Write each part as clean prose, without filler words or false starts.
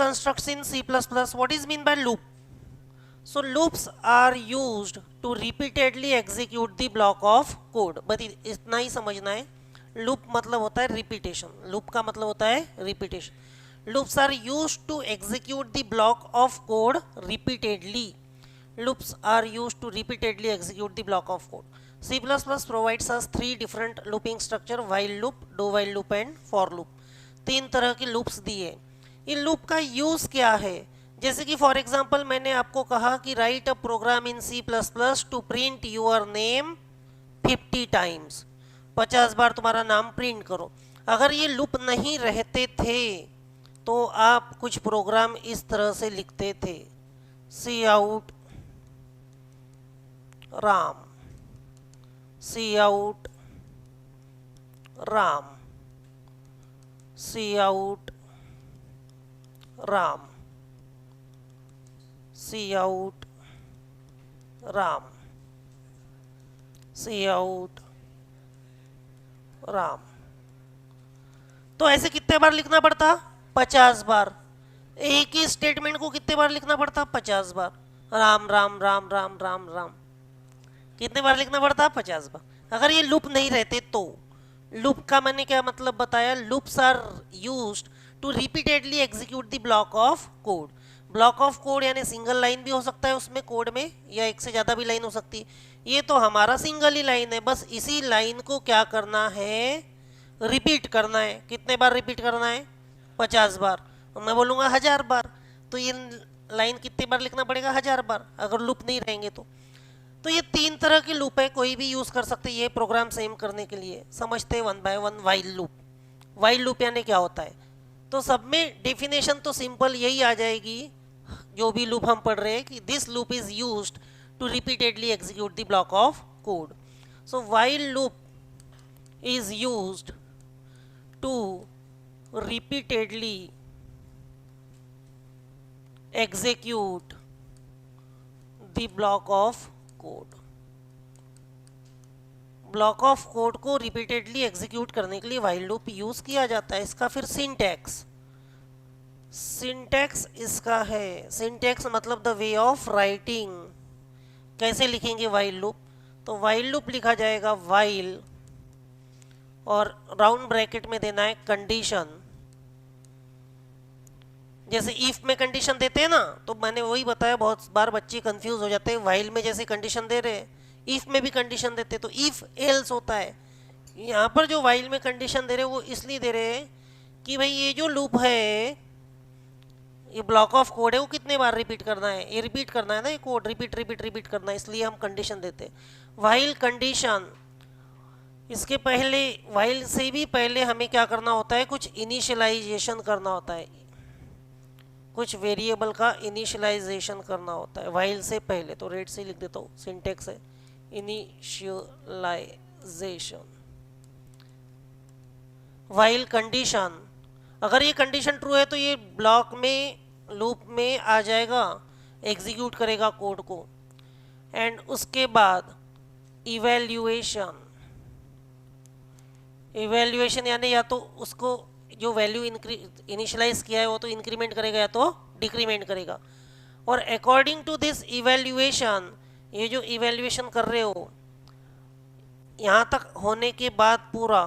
constructs in C++. What is mean by loop? So loops are used to repeatedly execute the block of code. बस इतना ही समझना है. Loop मतलब होता है repetition. Loop का मतलब होता है repetition. Loops are used to execute the block of code repeatedly. Loops are used to repeatedly execute the block of code. C++ provides us three different looping structure: while loop, do while loop and for loop. तीन तरह की loops दिए. इन loop का use क्या है? जैसे कि for example मैंने आपको कहा कि write a program in C++ to print your name 50 times. 50 बार तुम्हारा नाम प्रिंट करो. अगर ये लूप नहीं रहते थे तो आप कुछ प्रोग्राम इस तरह से लिखते थे: सी आउट राम, सी आउट राम, सी आउट राम, सी आउट राम, सी आउट राम. तो ऐसे कितने बार लिखना पड़ता? 50 बार. एक ही स्टेटमेंट को कितने बार लिखना पड़ता? 50 बार. राम राम राम राम राम राम. कितने बार लिखना पड़ता? 50 बार. अगर ये लूप नहीं रहते तो. लूप का मैंने क्या मतलब बताया? Loops are used to repeatedly execute the block of code. Block of code यानी सिंगल लाइन भी हो सकता है उसमें कोड में, या एक से ज़्यादा भी लाइन हो सकती है. ये तो हमारा सिंगल ही लाइन है. बस इसी लाइन को क्या करना है? रिपीट करना है. कितने बार रिपीट करना है? 50 बार. मैं बोलूँगा 1000 बार. तो ये लाइन कितने बार लिखना पड़ेगा? 1000 बार, अगर लूप नहीं रहेंगे तो. तो ये तीन तरह की लूप है, कोई भी यूज़ कर सकते हैं ये प्रोग्राम सेम करने के लिए. समझते हैं one by one. While loop. While loop यानी क्या होता है? तो सब में डेफिनेशन तो सिंपल यही आ जाएगी जो भी लूप हम पढ़ रहे हैं, कि this loop is used to repeatedly execute the block of code. So while loop is used to repeatedly execute the block of code. Block of code को रिपीटेडली एग्जीक्यूट करने के लिए वाइल लूप यूज किया जाता है. इसका फिर syntax. Syntax इसका है, सिंटैक्स मतलब द वे ऑफ राइटिंग. कैसे लिखेंगे वाइल लूप? तो वाइल लूप लिखा जाएगा वाइल, और राउंड ब्रैकेट में देना है कंडीशन. जैसे इफ में कंडीशन देते हैं ना, तो मैंने वही बताया, बहुत बार बच्चे कंफ्यूज हो जाते हैं. वाइल में जैसे कंडीशन दे रहे हैं, इफ में भी कंडीशन देते हैं, तो इफ एल्स होता है. यहाँ पर जो वाइल में कंडीशन दे रहे हैं वो इसलिए दे रहे हैं कि भाई ये जो लूप है, ये ब्लॉक ऑफ कोड है, वो कितने बार रिपीट करना है? ये रिपीट करना है ना, ये कोड रिपीट रिपीट रिपीट करना है, इसलिए हम कंडीशन देते हैं. वाइल कंडीशन, इसके पहले, वाइल से भी पहले हमें क्या करना होता है? कुछ इनिशियलाइजेशन करना होता है. कुछ वेरिएबल का इनिशियलाइजेशन करना होता है वाइल से पहले. तो रेड से लिख देता हूँ, सिंटेक्स है इनिशियलाइजेशन. वाइल कंडीशन, अगर ये कंडीशन ट्रू है तो ये ब्लॉक में, लूप में आ जाएगा, एग्जीक्यूट करेगा कोड को. एंड उसके बाद इवैल्यूएशन. इवैल्यूएशन यानी या तो उसको जो वैल्यू इनिशियलाइज किया है वो तो इंक्रीमेंट करेगा या तो डिक्रीमेंट करेगा. और अकॉर्डिंग टू दिस इवैल्यूएशन, ये जो इवैल्यूएशन कर रहे हो यहाँ तक होने के बाद पूरा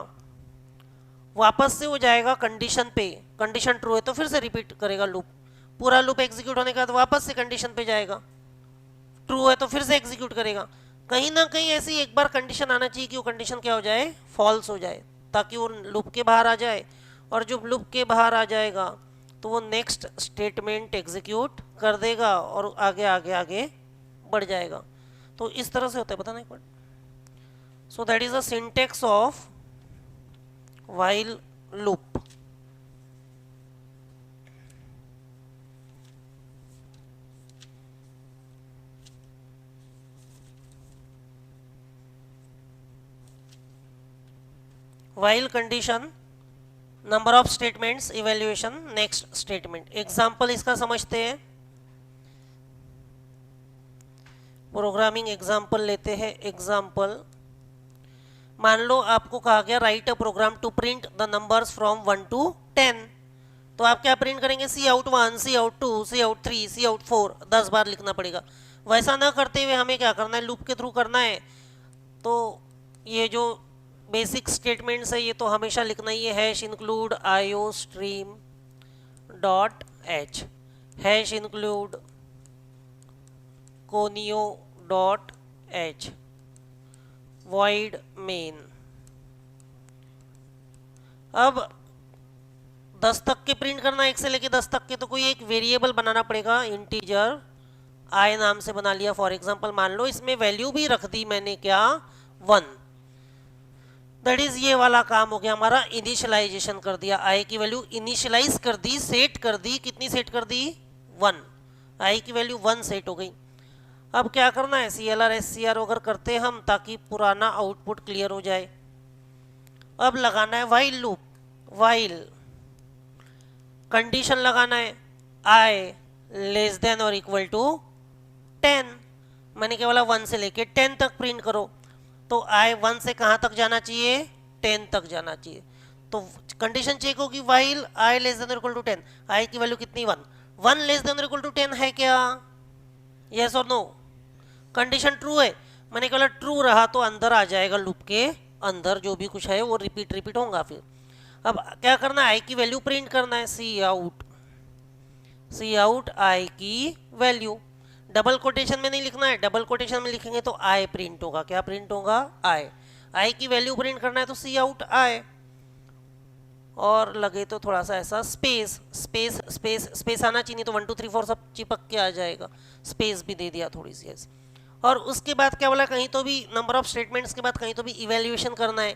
वापस से हो जाएगा कंडीशन पे. कंडीशन ट्रू है तो फिर से रिपीट करेगा लूप. पूरा लूप एग्जीक्यूट होने के बाद वापस से कंडीशन पे जाएगा. ट्रू है तो फिर से एग्जीक्यूट करेगा. कहीं ना कहीं ऐसी एक बार कंडीशन आना चाहिए कि वो कंडीशन क्या हो जाए? फॉल्स हो जाए, ताकि वो लूप के बाहर आ जाए. और जब लूप के बाहर आ जाएगा तो वो नेक्स्ट स्टेटमेंट एग्जीक्यूट कर देगा और आगे आगे आगे बढ़ जाएगा. तो इस तरह से होता है, पता नहीं. So that is the syntax of while loop. While condition, number of statements, evaluation, next statement. Example इसका समझते हैं. प्रोग्रामिंग एग्जाम्पल लेते हैं. एग्जाम्पल, मान लो आपको कहा गया write a program to print the numbers from 1 to 10. तो आप क्या प्रिंट करेंगे, cout 1, cout 2, cout 3, cout 4, 10 बार लिखना पड़ेगा। वैसा ना करते हुए हमें क्या करना है, लूप के थ्रू करना है। तो ये जो बेसिक स्टेटमेंट्स है ये तो हमेशा लिखना ही है, hash include IO stream dot H, hash include conio dot H, void main। अब 10 तक के प्रिंट करना, 1 से लेके 10 तक के, तो कोई एक वेरिएबल बनाना पड़ेगा, इंटीजर आई नाम से बना लिया। फॉर एग्जांपल मान लो इसमें वैल्यू भी रख दी मैंने क्या, 1। दैट इज ये वाला काम हो गया हमारा, इनिशियलाइजेशन कर दिया, आई की वैल्यू इनिशियलाइज कर दी, सेट कर दी। कितनी सेट कर दी, 1। आई की वैल्यू 1 सेट हो गई। अब क्या करना है, CLR SCR वगैरह करते हैं हम ताकि पुराना आउटपुट क्लियर हो जाए। अब लगाना है वाइल लूप, वाइल कंडीशन लगाना है, आई लेस देन और इक्वल टू 10। मैंने क्या बोला, 1 से लेके 10 तक प्रिंट करो। तो आई 1 से कहाँ तक जाना चाहिए, 10 तक जाना चाहिए। तो कंडीशन चेक होगी, वाइल आई लेस देन और इक्वल टू 10, आई की वैल्यू कितनी, 1। 1 लेस देन और इक्वल टू 10 है क्या, यस और नो। कंडीशन ट्रू है, मैंने कहा ट्रू रहा तो अंदर आ जाएगा, लूप के अंदर जो भी कुछ है वो रिपीट होगा। फिर अब क्या करना है, आई की वैल्यू प्रिंट करना है, सी आउट आई की वैल्यू। डबल कोटेशन में नहीं लिखना है, डबल कोटेशन में लिखेंगे तो आई प्रिंट होगा। क्या प्रिंट होगा, आई की वैल्यू प्रिंट करना है तो सी आउट आई, और लगे तो थोड़ा सा ऐसा स्पेस स्पेस स्पेस स्पेस आना चाहिए, तो 1 2 3 4 सब चिपक के आ जाएगा। स्पेस भी दे दिया थोड़ी सी ऐसे। और उसके बाद क्या बोला, कहीं तो भी नंबर ऑफ स्टेटमेंट्स के बाद कहीं तो भी इवेल्युएशन करना है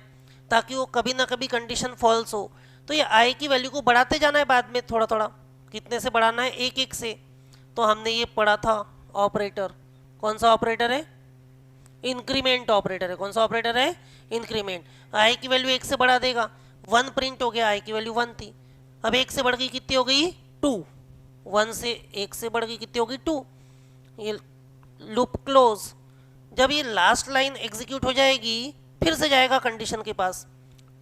ताकि वो कभी ना कभी कंडीशन फॉल्स हो। तो ये आई की वैल्यू को बढ़ाते जाना है बाद में थोड़ा थोड़ा। कितने से बढ़ाना है, 1 1 से। तो हमने ये पढ़ा था ऑपरेटर, कौन सा ऑपरेटर है, इंक्रीमेंट ऑपरेटर है। कौन सा ऑपरेटर है, इंक्रीमेंट। आई की वैल्यू 1 से बढ़ा देगा, 1 प्रिंट हो गया, आई की वैल्यू 1 थी। अब 1 से बढ़ गई, कितनी हो गई, 2। 1 से 1 से बढ़ गई, कितनी होगी, 2। ये लूप क्लोज। जब ये लास्ट लाइन एग्जीक्यूट हो जाएगी फिर से जाएगा कंडीशन के पास,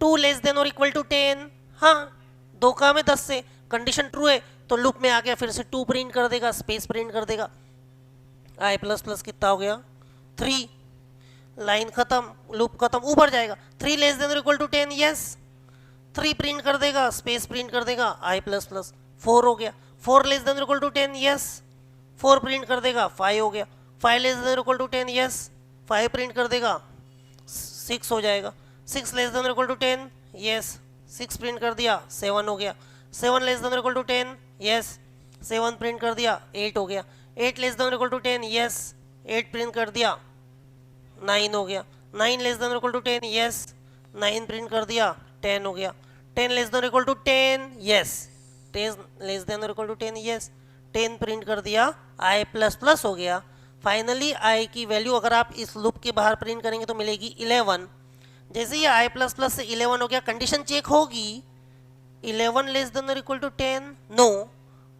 2 लेस देन और इक्वल टू 10। हाँ, 2 का में 10 से, कंडीशन ट्रू है तो लूप में आ गया, फिर से 2 प्रिंट कर देगा, स्पेस प्रिंट कर देगा। आई प्लस प्लस कितना हो गया, 3। लाइन खत्म, लूप खत्म, ऊपर जाएगा, 3 लेस देन और इक्वल टू 10, यस। 3 प्रिंट कर देगा, स्पेस प्रिंट कर देगा, आई प्लस प्लस। 4 हो गया, 4 लेस देन और इक्वल टू 10, यस। 4 प्रिंट कर देगा, 5 हो गया, 5 less than equal to 10, yes. 5 print कर देगा, 6 हो जाएगा। 6 less than equal to 10, yes. 6 print कर दिया, 7 हो गया। 7 less than equal to 10, yes. 7 print कर दिया, 8 हो गया। 8 less than equal to 10, yes. 8 print कर दिया, 9 हो गया। 9 less than equal to 10, yes. 9 print कर दिया, 10 हो गया। 10 less than equal to 10, yes. 10 less than equal to 10, yes. 10 print कर दिया, आई प्लस प्लस हो गया। फाइनली आई की वैल्यू अगर आप इस लूप के बाहर प्रिंट करेंगे तो मिलेगी 11। जैसे ये आई प्लस प्लस से 11 हो गया, कंडीशन चेक होगी, 11 लेस देन और equal to 10, no.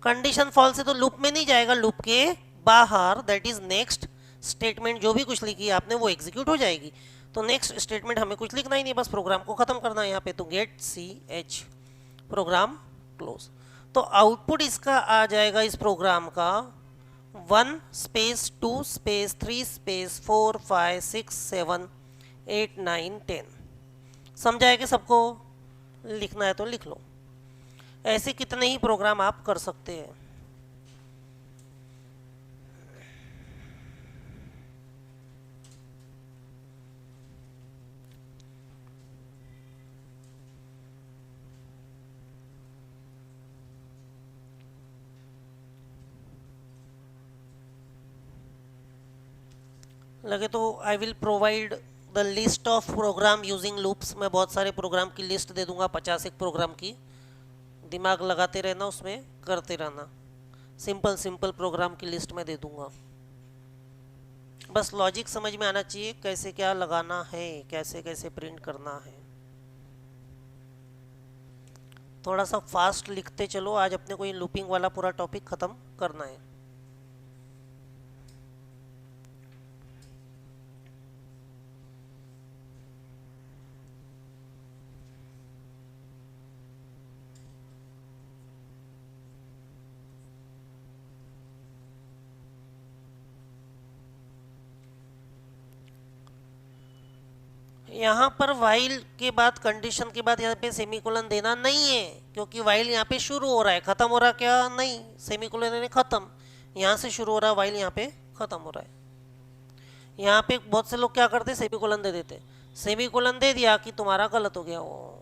Condition false है तो लूप में नहीं जाएगा, लूप के बाहर, दैट इज नेक्स्ट स्टेटमेंट जो भी कुछ लिखी है आपने वो एग्जीक्यूट हो जाएगी। तो नेक्स्ट स्टेटमेंट हमें कुछ लिखना ही नहीं, बस प्रोग्राम को खत्म करना है यहाँ पे। तो गेट CH, प्रोग्राम क्लोज। तो आउटपुट इसका आ जाएगा इस प्रोग्राम का 1 स्पेस 2 स्पेस 3 स्पेस 4 5 6 7 8 9 10। समझा है कि सबको, लिखना है तो लिख लो। ऐसे कितने ही प्रोग्राम आप कर सकते हैं। लगे तो I will provide the list of program using loops. मैं बहुत सारे प्रोग्राम की लिस्ट दे दूंगा, 50 एक प्रोग्राम की। दिमाग लगाते रहना, उसमें करते रहना। सिंपल सिंपल प्रोग्राम की लिस्ट में दे दूंगा, बस लॉजिक समझ में आना चाहिए, कैसे क्या लगाना है, कैसे कैसे प्रिंट करना है। थोड़ा सा फास्ट लिखते चलो, आज अपने को ये लूपिंग वाला पूरा टॉपिक ख़त्म करना है। यहाँ पर वाइल के बाद कंडीशन के बाद यहाँ पे सेमीकोलन देना नहीं है, क्योंकि वाइल यहाँ पे शुरू हो रहा है, खत्म हो रहा क्या नहीं, सेमीकोलन यानी खत्म, यहाँ से शुरू हो रहा है वाइल यहाँ पे खत्म हो रहा है। यहाँ पे बहुत से लोग क्या करते, सेमीकोलन दे देते, सेमीकोलन दे दिया कि तुम्हारा गलत हो गया वो।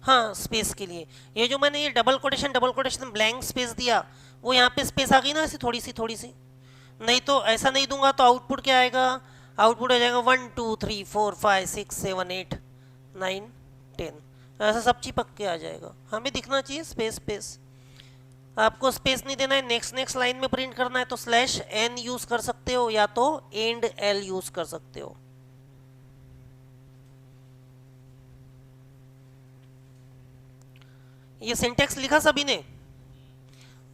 हाँ, स्पेस के लिए ये जो मैंने ये डबल कोटेशन ब्लैंक स्पेस दिया, वो यहाँ पे स्पेस आ गई ना ऐसी थोड़ी सी। नहीं तो ऐसा नहीं दूंगा तो आउटपुट क्या आएगा, आउटपुट आ जाएगा 1 2 3 4 5 6 7 8 9 10, ऐसा सब चिपक के आ जाएगा। हमें दिखना चाहिए स्पेस स्पेस। आपको स्पेस नहीं देना है, नेक्स्ट लाइन में प्रिंट करना है तो स्लैश एन यूज कर सकते हो या तो एंड एल यूज कर सकते हो। ये सिंटेक्स लिखा सभी ने।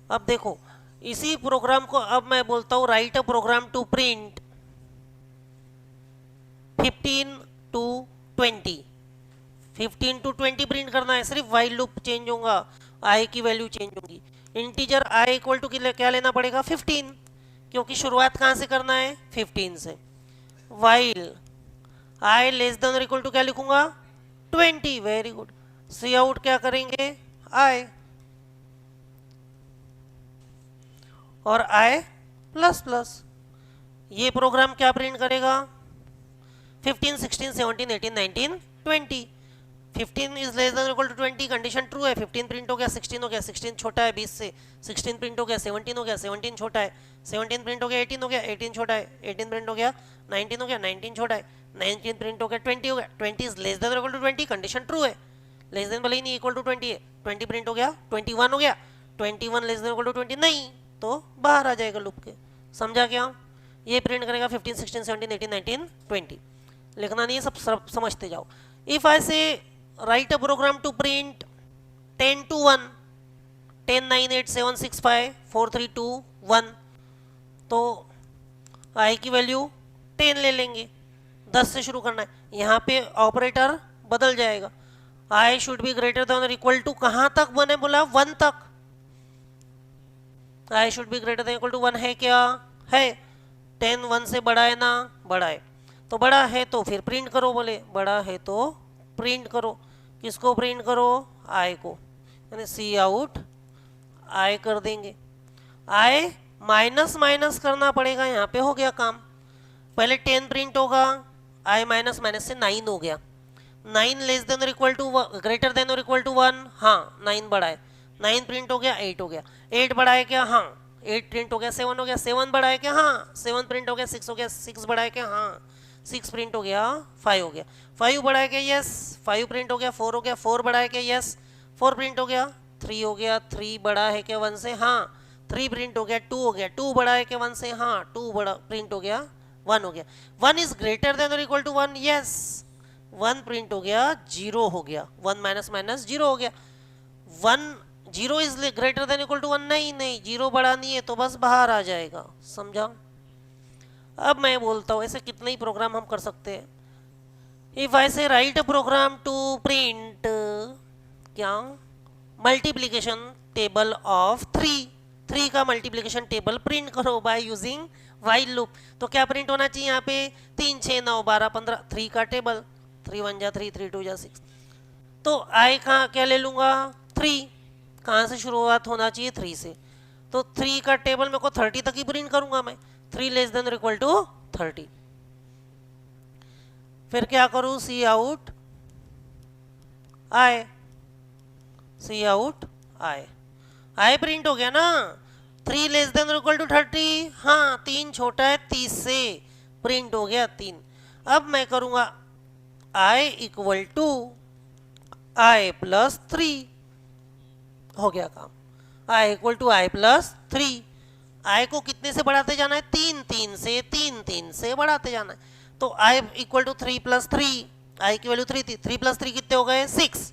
अब देखो इसी प्रोग्राम को अब मैं बोलता हूं write a program to print 15 to 20, 15 to 20 print करना है, सिर्फ वाइल लूप चेंज होगा, आई की वैल्यू चेंज होगी। इंटीजर आई इक्वल टू क्या लेना पड़ेगा 15, क्योंकि शुरुआत कहां से करना है 15 से। वाइल आई लेस देन और इक्वल टू क्या लिखूंगा 20, वेरी गुड। सी आउट क्या करेंगे आई, और आई प्लस प्लस, ये प्रोग्राम क्या प्रिंट करेगा 15 16 17 18 19 20। 15 is less than equal to 20, condition true है, 15 प्रिंट हो गया, 16 हो गया, 16 छोटा है 20 से, 16 प्रिंट हो गया, 17 हो गया, 17 छोटा है, 17 प्रिंट हो गया, 18 हो गया, 18 छोटा है, 18 प्रिंट हो गया, 19 हो गया, 19 छोटा है, 19 प्रिंट हो गया, 20 हो गया, 20 is less than equal to 20, condition true है, लेस देन भले ही नहीं इक्वल टू 20 है, 20 प्रिंट हो गया, 21 हो गया, 21 लेस देन इक्वल टू 20 नहीं तो बाहर आ जाएगा लूप के। समझा क्या? ये प्रिंट करेगा 15 16 17 18 19 20, लिखना नहीं है, सब समझते जाओ। If I say write a program to print 10 to 1, 10 9 8 7 6 5 4 3 2 1, तो आई की वैल्यू 10 ले लेंगे, 10 से शुरू करना है, यहाँ पे ऑपरेटर बदल जाएगा, I should be greater than और इक्वल टू कहाँ तक बने, बोला 1 तक, I should be greater than equal to 1 है क्या है, 10 1 से बड़ा है ना, बड़ा है, तो बड़ा है तो फिर प्रिंट करो, बोले बड़ा है तो प्रिंट करो, किसको प्रिंट करो आई को, यानी सी आउट आई कर देंगे। आई माइनस माइनस करना पड़ेगा, यहाँ पे हो गया काम, पहले 10 प्रिंट होगा, आई माइनस माइनस से 9 हो गया, 9 लेस देन और इक्वल टू ग्रेटर देन और इक्वल टू 1, हाँ 9 बड़ा है, 9 प्रिंट हो गया, 8 हो गया, 8 बड़ा है क्या, हाँ 8 प्रिंट हो गया, 7 हो गया, 7 बड़ा है क्या, हाँ 7 प्रिंट हो गया, 6 हो गया, 6 बड़ा है क्या, हाँ 6 प्रिंट हो गया, 5 हो गया, 5 बड़ा है क्या, यस 5 प्रिंट हो गया, 4 हो गया, 4 बड़ा है क्या, यस 4 प्रिंट हो गया, 3 हो गया, 3 बड़ा है क्या 1 से, हाँ 3 प्रिंट हो गया, 2 हो गया, 2 बड़ा है क्या 1 से, हाँ 2 बड़ा प्रिंट हो गया, 1 हो गया, 1 इज ग्रेटर देन और इक्वल टू 1, यस 1 प्रिंट हो गया, 0 हो गया, 1 माइनस माइनस 0 हो गया, 1 0 is greater than equal to 1, नहीं 0 बड़ा नहीं है तो बस बाहर आ जाएगा। समझा? अब मैं बोलता हूँ ऐसे कितने ही प्रोग्राम हम कर सकते हैं। If I say write a program to print क्या मल्टीप्लिकेशन टेबल ऑफ 3 का मल्टीप्लिकेशन टेबल प्रिंट करो बाय यूजिंग वाइल लूप, तो क्या प्रिंट होना चाहिए यहाँ पे 3 6 9 12 15, 3 का टेबल, 3 1 जा 3 3 2 जा 6, तो आई कहाँ क्या ले लूँगा 3, कहाँ से शुरुआत होना चाहिए 3 से, तो 3 का टेबल मेरे को 30 तक ही प्रिंट करूंगा मैं, 3 लेस देन इक्वल टू 30, फिर क्या करूं C out I, C out I, I print हो गया ना, 3 लेस देन इक्वल टू 30, हाँ 3 छोटा है 30 से, प्रिंट हो गया 3। अब मैं करूंगा आई इक्वल टू आई प्लस 3, हो गया काम, आई इक्वल टू आई प्लस 3, आई को कितने से बढ़ाते जाना है 3 3 से, 3 3 से बढ़ाते जाना है, तो आई इक्वल टू 3 प्लस 3, आई की वैल्यू 3 थी, 3 प्लस 3 कितने हो गए 6,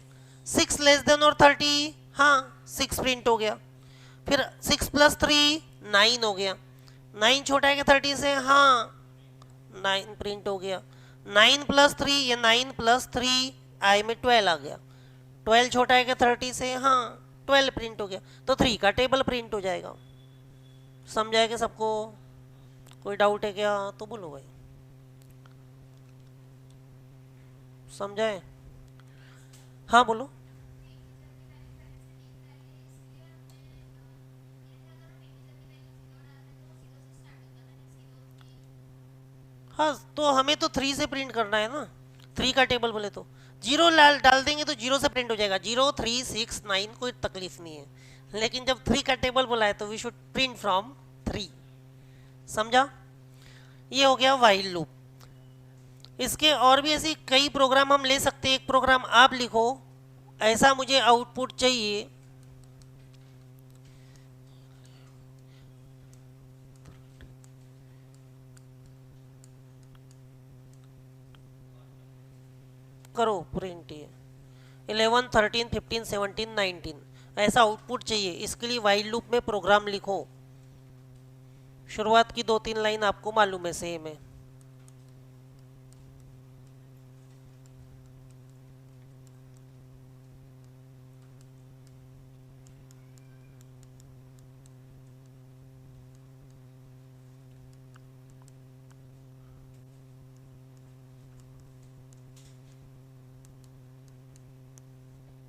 6 लेस देन और 30, हाँ 6 प्रिंट हो गया, फिर 6 प्लस 3 9 हो गया, 9 छोटा है क्या 30 से, हाँ 9 प्रिंट हो गया, 9 प्लस 3 ये 9 प्लस 3 आई में 12 आ गया, 12 छोटा है क्या 30 से, हाँ 12 प्रिंट हो गया, तो 3 का टेबल प्रिंट हो जाएगा। समझा है कि सबको? कोई डाउट है क्या तो बोलो भाई। समझा है? हाँ बोलो। हाँ तो हमें तो 3 से प्रिंट करना है ना, 3 का टेबल बोले तो जीरो डाल डाल देंगे तो 0 से प्रिंट हो जाएगा, 0 3 6 9, कोई तकलीफ नहीं है। लेकिन जब 3 का टेबल बोला है तो वी शुड प्रिंट फ्रॉम 3। समझा? ये हो गया वाइल लूप। इसके और भी ऐसी कई प्रोग्राम हम ले सकते हैं। एक प्रोग्राम आप लिखो, ऐसा मुझे आउटपुट चाहिए। करो प्रिंट ये 11 13 15 17 19, ऐसा आउटपुट चाहिए। इसके लिए वाइल लूप में प्रोग्राम लिखो। शुरुआत की 2 3 लाइन आपको मालूम है, सेम है।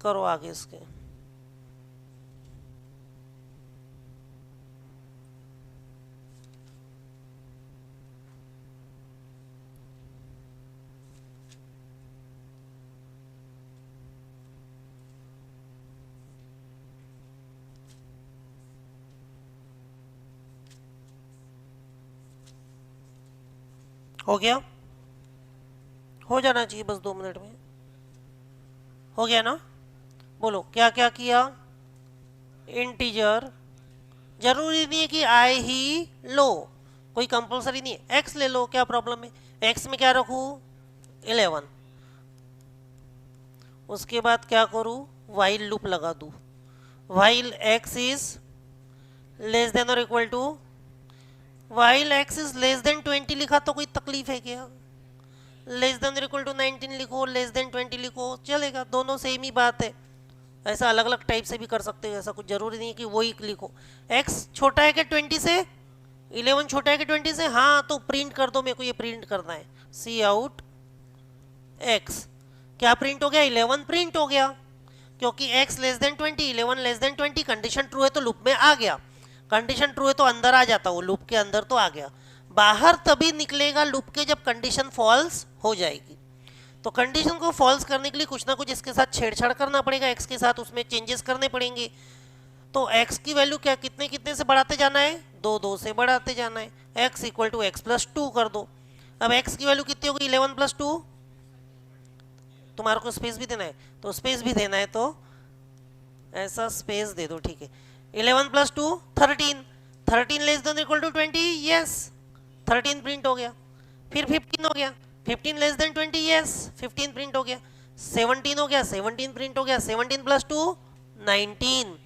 करो आगे इसके। हो गया? हो जाना चाहिए बस 2 मिनट में। हो गया ना? बोलो क्या क्या किया। इंटीजर, जरूरी नहीं है कि आए ही लो, कोई कंपलसरी नहीं है। एक्स ले लो, क्या प्रॉब्लम है? एक्स में क्या रखूँ? 11। उसके बाद क्या करूँ? वाइल लूप लगा दूँ। While X is less than और equal to, while X is less than 20 लिखा तो कोई तकलीफ है क्या? लेस देन और इक्वल टू 19 लिखो, लेस देन 20 लिखो, चलेगा, दोनों सेम ही बात है। ऐसा अलग अलग टाइप से भी कर सकते हो, ऐसा कुछ जरूरी नहीं है कि वही लिखो। एक्स छोटा है क्या 20 से? 11 छोटा है कि 20 से? हाँ तो प्रिंट कर दो, मेरे को ये प्रिंट करना है। सी आउट एक्स, क्या प्रिंट हो गया? 11 प्रिंट हो गया, क्योंकि x less than 20, 11 less than 20, condition true है तो लूप में आ गया। कंडीशन ट्रू है तो अंदर आ जाता, वो लूप के अंदर तो आ गया। बाहर तभी निकलेगा लूप के जब कंडीशन फॉल्स हो जाएगी। तो कंडीशन को फॉल्स करने के लिए कुछ ना कुछ इसके साथ छेड़छाड़ करना पड़ेगा, x के साथ उसमें चेंजेस करने पड़ेंगे। तो x की वैल्यू क्या कितने कितने से बढ़ाते जाना है? 2 2 से बढ़ाते जाना है। x equal to X plus 2 कर दो। अब x की वैल्यू कितनी होगी? 11 प्लस 2। तुम्हारे को स्पेस भी देना है तो स्पेस भी देना है, तो ऐसा स्पेस दे दो, ठीक है। 11 plus 2 13, 13 less than equal to 20, yes 13 print हो गया। फिर 15 हो गया, 15 लेस देन 20, यस 15 प्रिंट हो गया। 17 हो गया, 17 प्रिंट हो गया। 17 प्लस 2 19,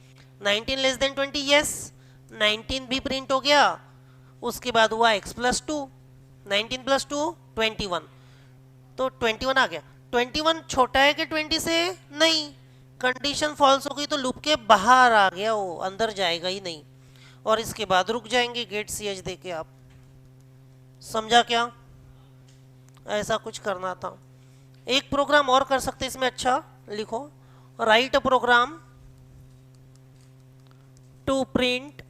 19 लेस देन 20, यस 19 भी प्रिंट हो गया। उसके बाद हुआ x प्लस 2, 19 प्लस 2 21, तो 21 आ गया। 21 छोटा है कि 20 से? नहीं, कंडीशन फॉल्स हो गई तो लूप के बाहर आ गया, वो अंदर जाएगा ही नहीं। और इसके बाद रुक जाएंगे गेट सी एच दे के आप। समझा क्या? ऐसा कुछ करना था। एक प्रोग्राम और कर सकते इसमें, अच्छा लिखो, write a program to print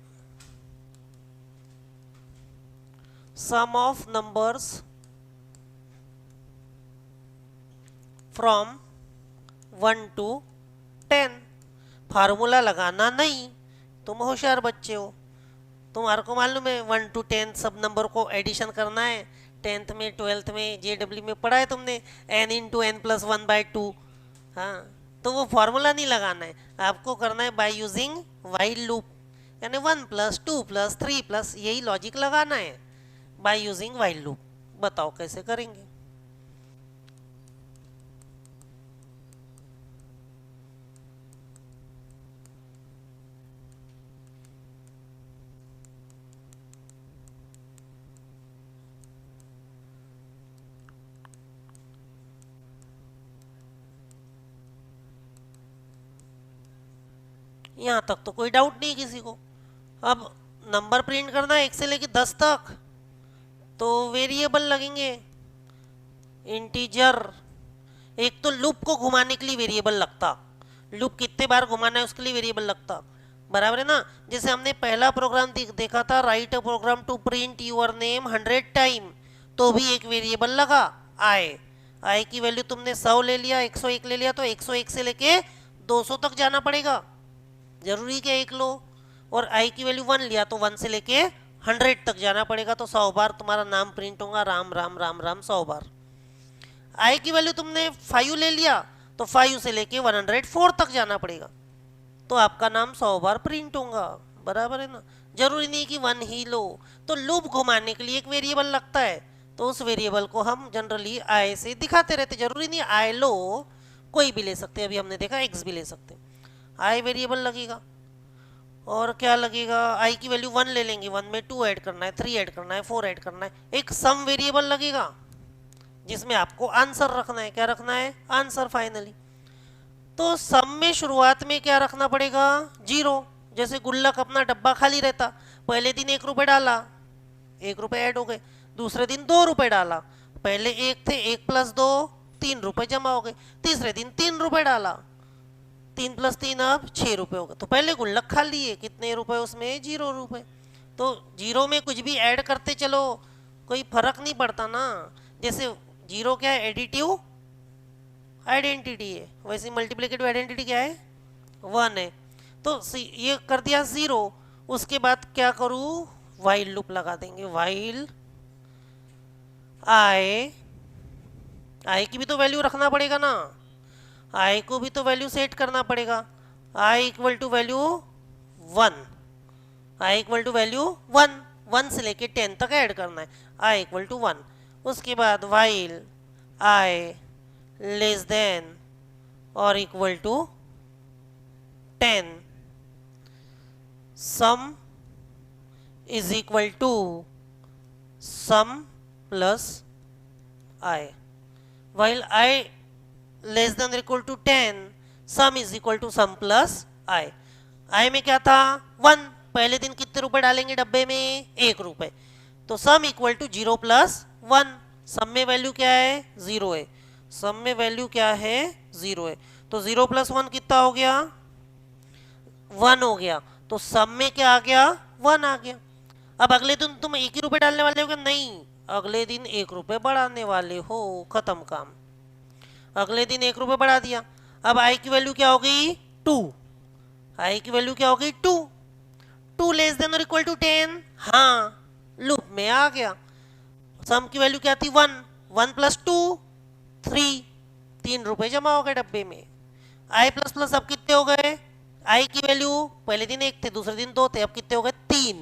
sum of numbers from 1 to 10। Formula लगाना नहीं, तुम होशियार बच्चे हो, तुम्हारे को मालूम है 1 to 10 सब नंबर को एडिशन करना है। 10th में 12th में JW में पढ़ा है तुमने, n इंटू एन प्लस 1/2। हाँ, तो वो फार्मूला नहीं लगाना है, आपको करना है बाय यूजिंग वाइल लूप, यानी 1 प्लस 2 प्लस 3 प्लस, यही लॉजिक लगाना है बाय यूजिंग वाइल लूप। बताओ कैसे करेंगे? यहाँ तक तो कोई डाउट नहीं किसी को। अब नंबर प्रिंट करना है 1 से लेके 10 तक, तो वेरिएबल लगेंगे इंटीजर। एक तो लूप को घुमाने के लिए वेरिएबल लगता, लूप कितने बार घुमाना है उसके लिए वेरिएबल लगता, बराबर है ना। जैसे हमने पहला प्रोग्राम देखा था, write a program to print your name 100 time, तो भी एक वेरिएबल लगा आई। आई की वैल्यू तुमने 100 ले लिया, 101 ले लिया, तो 101 से लेके 200 तक जाना पड़ेगा, जरूरी क्या एक लो। और आई की वैल्यू 1 लिया तो 1 से लेके 100 तक जाना पड़ेगा, तो 100 बार तुम्हारा नाम प्रिंट होगा, राम राम राम राम 100 बार। आई की वैल्यू तुमने 5 ले लिया तो 5 से लेके 104 तक जाना पड़ेगा, तो आपका नाम 100 बार प्रिंट होगा, बराबर है ना। जरूरी नहीं कि 1 ही लो, तो लूप घुमाने के लिए एक वेरिएबल लगता है, तो उस वेरिएबल को हम जनरली आई से दिखाते रहते। जरूरी नहीं आई लो, कोई भी ले सकते, अभी हमने देखा एक्स भी ले सकते। आई वेरिएबल लगेगा, और क्या लगेगा, आई की वैल्यू 1 ले लेंगे, 1 में 2 ऐड करना है, 3 ऐड करना है, 4 ऐड करना है। एक सम वेरिएबल लगेगा जिसमें आपको आंसर रखना है, क्या रखना है, आंसर फाइनली। तो सम में शुरुआत में क्या रखना पड़ेगा, 0। जैसे गुल्लक अपना डब्बा खाली रहता, पहले दिन 1 रुपये डाला, 1 रुपये ऐड हो गए, दूसरे दिन 2 रुपये डाला, पहले 1 थे, 1 + 2 3 रुपये जमा हो गए, तीसरे दिन 3 रुपये डाला, 3 + 3 अब 6 रुपये हो गए, तो पहले गुल्लक खाली है, कितने रुपए उसमें, 0 रुपये। तो 0 में कुछ भी ऐड करते चलो, कोई फर्क नहीं पड़ता ना। जैसे 0 क्या है, एडिटिव आइडेंटिटी है, वैसे मल्टीप्लिकेटिव आइडेंटिटी क्या है, 1 है। तो ये कर दिया 0, उसके बाद क्या करूँ, वाइल लूप लगा देंगे, वाइल आई, आई की भी तो वैल्यू रखना पड़ेगा ना, आई को भी तो वैल्यू सेट करना पड़ेगा। I equal to value 1, I equal to value 1, 1 से लेके 10 तक ऐड करना है, आई इक्वल टू 1। उसके बाद वाइल आई लेस देन और equal to 10, sum is equal to sum plus I, while I less than equal to 10, sum is equal to sum plus I. I में क्या था, 1, पहले दिन कितने रुपए डालेंगे डब्बे में, 1 रुपए, तो सम इक्वल टू 0 + 1, सम में वैल्यू क्या है, 0 है, सम में वैल्यू क्या है, 0 है, तो 0 + 1 कितना हो गया, 1 हो गया, तो सम में क्या आ गया, 1 आ गया। अब अगले दिन तुम 1 ही रुपए डालने वाले हो क्या, नहीं, अगले दिन 1 रुपए बढ़ाने वाले हो, खत्म काम, अगले दिन 1 रुपए बढ़ा दिया। अब आई की वैल्यू क्या हो गई, 2, आई की वैल्यू क्या हो गई, 2, 2 लेस देन और इक्वल टू 10, हाँ लूप में आ गया। सम की वैल्यू क्या थी, 1, 1 + 2 3, 3 रुपए जमा हो गए डब्बे में। आई प्लस प्लस अब कितने हो गए, आई की वैल्यू पहले दिन 1 थे, दूसरे दिन 2 थे, अब कितने हो गए, 3,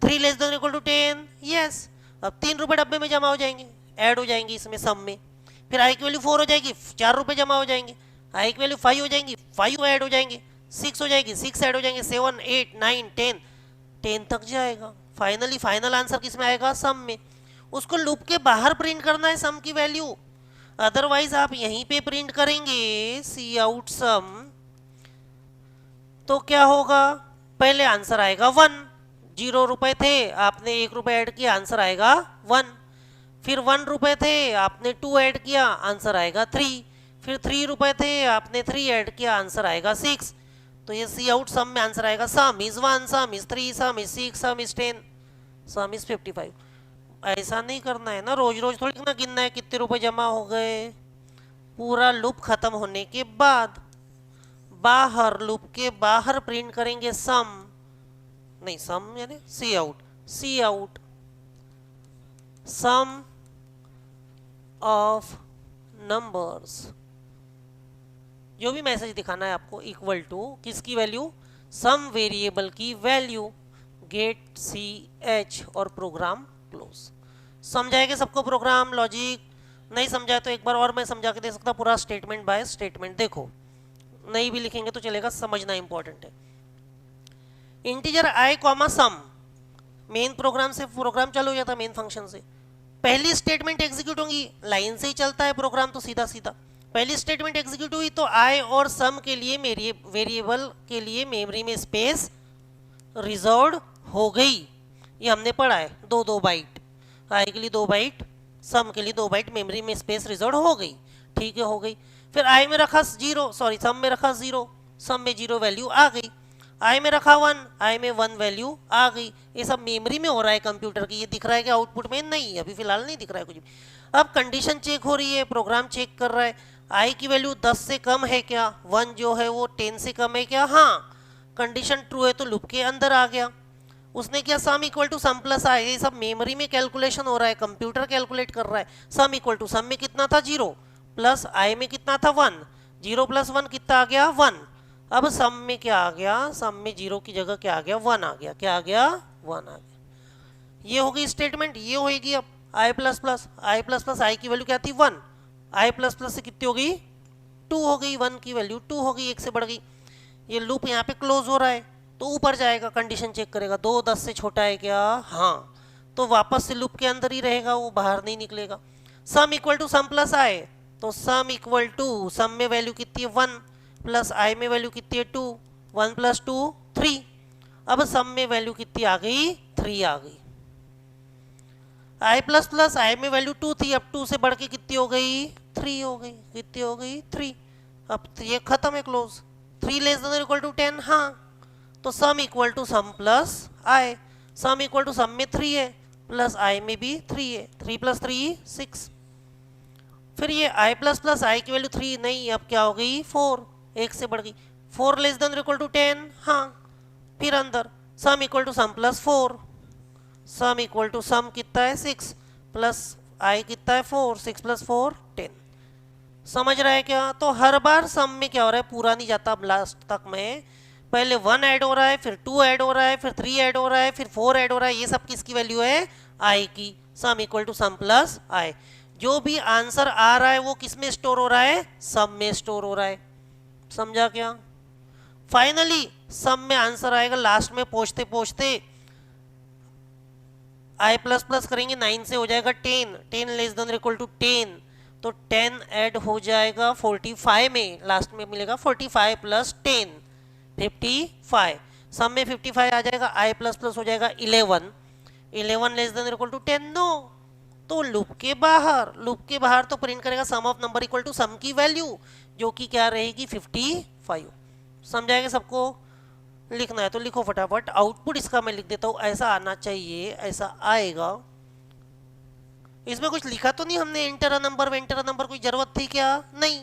3 less than equal to 10, yes, अब 3 रुपए डब्बे में जमा हो जाएंगे, ऐड हो जाएंगे इसमें सम में। फिर आई की वैल्यू 4 हो जाएगी, 4 रुपए जमा हो जाएंगे, आई की वैल्यू 5 हो जाएंगी, 5 ऐड हो जाएंगे, 6 हो जाएगी, 6 ऐड हो जाएंगे, 7 8 9 10, 10 तक जाएगा। फाइनली फाइनल आंसर किस में आएगा, सम में। उसको लूप के बाहर प्रिंट करना है सम की वैल्यू, अदरवाइज आप यहीं पे प्रिंट करेंगे सी आउट सम, तो क्या होगा, पहले आंसर आएगा 1, 0 रुपए थे, आपने 1 रुपए ऐड किया, आंसर आएगा 1, फिर 1 रुपए थे, आपने 2 ऐड किया, आंसर आएगा 3, फिर 3 रुपए थे, आपने 3 ऐड किया, आंसर आएगा 6। तो ये सी आउट सम में आंसर आएगा, सम is 1, some is 3, some is 6, some is 10, sum is 55। ऐसा नहीं करना है ना, रोज रोज थोड़ी ना गिनना है कितने रुपए जमा हो गए, पूरा लूप खत्म होने के बाद बाहर, लूप के बाहर प्रिंट करेंगे सम, नहीं सम यानी C out, C out sum of numbers, जो भी मैसेज दिखाना है आपको, इक्वल टू किसकी वैल्यू, सम वेरिएबल की वैल्यू, गेट सी एच और प्रोग्राम क्लोज। समझाएंगे सबको प्रोग्राम लॉजिक, नहीं समझाए तो एक बार और मैं समझा के दे सकता, पूरा स्टेटमेंट बाय स्टेटमेंट, देखो नहीं भी लिखेंगे तो चलेगा, समझना इंपॉर्टेंट है। इंटीजर आई कॉमा सम, मेन प्रोग्राम से प्रोग्राम चालू हो जाता है, मेन फंक्शन से पहली स्टेटमेंट एग्जीक्यूट होगी, लाइन से ही चलता है प्रोग्राम तो सीधा सीधा, पहली स्टेटमेंट एग्जीक्यूट हुई तो आई और सम के लिए मेरी वेरिएबल के लिए मेमोरी में स्पेस रिजर्व हो गई, ये हमने पढ़ा है, 2 बाइट, आई के लिए 2 बाइट, सम के लिए 2 बाइट मेमोरी में स्पेस रिजर्व हो गई, ठीक है हो गई। फिर आई में रखा 0, सॉरी सम में रखा 0, सम में 0 वैल्यू आ गई। आई में रखा 1, आई में 1 वैल्यू आ गई। ये सब मेमोरी में हो रहा है कंप्यूटर की, ये दिख रहा है कि आउटपुट में नहीं, अभी फिलहाल नहीं दिख रहा है कुछ भी। अब कंडीशन चेक हो रही है, प्रोग्राम चेक कर रहा है आई की वैल्यू 10 से कम है क्या, 1 जो है वो 10 से कम है क्या, हाँ कंडीशन ट्रू है तो लूप के अंदर आ गया। उसने क्या, sum equal to sum plus I, ये सब मेमोरी में कैलकुलेशन हो रहा है, कंप्यूटर कैलकुलेट कर रहा है। सम इक्वल टू सम में कितना था 0 प्लस आई में कितना था 1, 0 प्लस 1 कितना आ गया 1। अब सम में क्या आ गया, सम में 0 की जगह क्या आ गया 1 आ गया, क्या आ गया 1 आ गया। ये हो गई स्टेटमेंट, ये होगी अब आई प्लस प्लस आई की वैल्यू क्या थी 1, आई प्लस प्लस से कितनी हो गई 2 हो गई, 1 की वैल्यू 2 हो गई, 1 से बढ़ गई। ये लूप यहाँ पे क्लोज हो रहा है तो ऊपर जाएगा, कंडीशन चेक करेगा 2 10 से छोटा है क्या, हाँ तो वापस से लूप के अंदर ही रहेगा, वो बाहर नहीं निकलेगा। Sum equal to sum plus I, तो सम इक्वल टू सम में वैल्यू कितनी है 1 प्लस आई में वैल्यू कितनी है 2, 1 प्लस 2 3। अब सम में वैल्यू कितनी आ गई 3 आ गई। आई प्लस प्लस आई में वैल्यू 2 थी, अब 2 से बढ़ के कितनी हो गई 3 हो गई, कितनी हो गई 3। अब ये खत्म है close. 3 less than equal to 10, हाँ तो sum equal to sum plus I, sum equal to sum में 3 है प्लस आई में भी 3 है, 3 प्लस 3 6। फिर ये आई प्लस प्लस आई की वैल्यू 3 नहीं, अब क्या हो गई 4, 1 से बढ़ गई। 4 लेस देन इक्वल टू 10, हाँ फिर अंदर sum equal to sum plus 4, sum equal to sum कितना है 6 प्लस आई कितना है 4, 6 प्लस 4 10। समझ रहा है क्या? तो हर बार सम में क्या हो रहा है, पूरा नहीं जाता अब लास्ट तक में, पहले 1 ऐड हो रहा है, फिर 2 ऐड हो रहा है, फिर 3 ऐड हो रहा है, फिर 4 ऐड हो रहा है, ये सब किसकी वैल्यू है आई की। Sum equal to sum plus I, जो भी आंसर आ रहा है वो किस में स्टोर हो रहा है, सम में स्टोर हो रहा है। समझा क्या? फाइनली सम में आंसर आएगा, लास्ट में पहुंचते पहुंचते आई प्लस प्लस करेंगे 9 से हो जाएगा 10, 10 लेस देन इक्वल टू 10, तो 10 ऐड हो जाएगा 45 में, लास्ट में मिलेगा 45 प्लस 10 55। सम में 55 आ जाएगा, आई प्लस प्लस हो जाएगा 11, 11 less than equal to 10 no, तो लूप के बाहर तो प्रिंट करेगा sum of number equal to sum की वैल्यू, जो कि क्या रहेगी 55। समझाएगा सबको? लिखना है तो लिखो फटाफट। आउटपुट इसका मैं लिख देता हूँ, ऐसा आना चाहिए, ऐसा आएगा। इसमें कुछ लिखा तो नहीं हमने, enter a number enter a number, कोई जरूरत थी क्या? नहीं,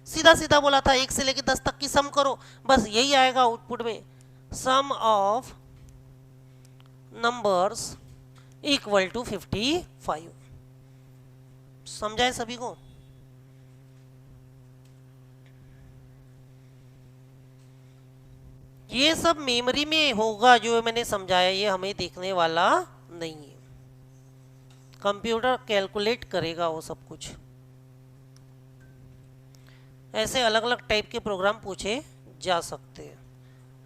सीधा सीधा बोला था 1 से लेके 10 तक की सम करो, बस यही आएगा आउटपुट में, सम ऑफ नंबर्स इक्वल टू 55। समझाए सभी को? ये सब मेमोरी में होगा जो मैंने समझाया, ये हमें देखने वाला नहीं है, कंप्यूटर कैलकुलेट करेगा वो सब कुछ। ऐसे अलग अलग टाइप के प्रोग्राम पूछे जा सकते हैं।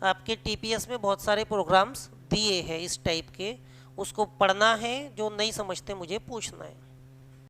आपके टीपीएस में बहुत सारे प्रोग्राम्स दिए हैं इस टाइप के, उसको पढ़ना है, जो नहीं समझते मुझे पूछना है।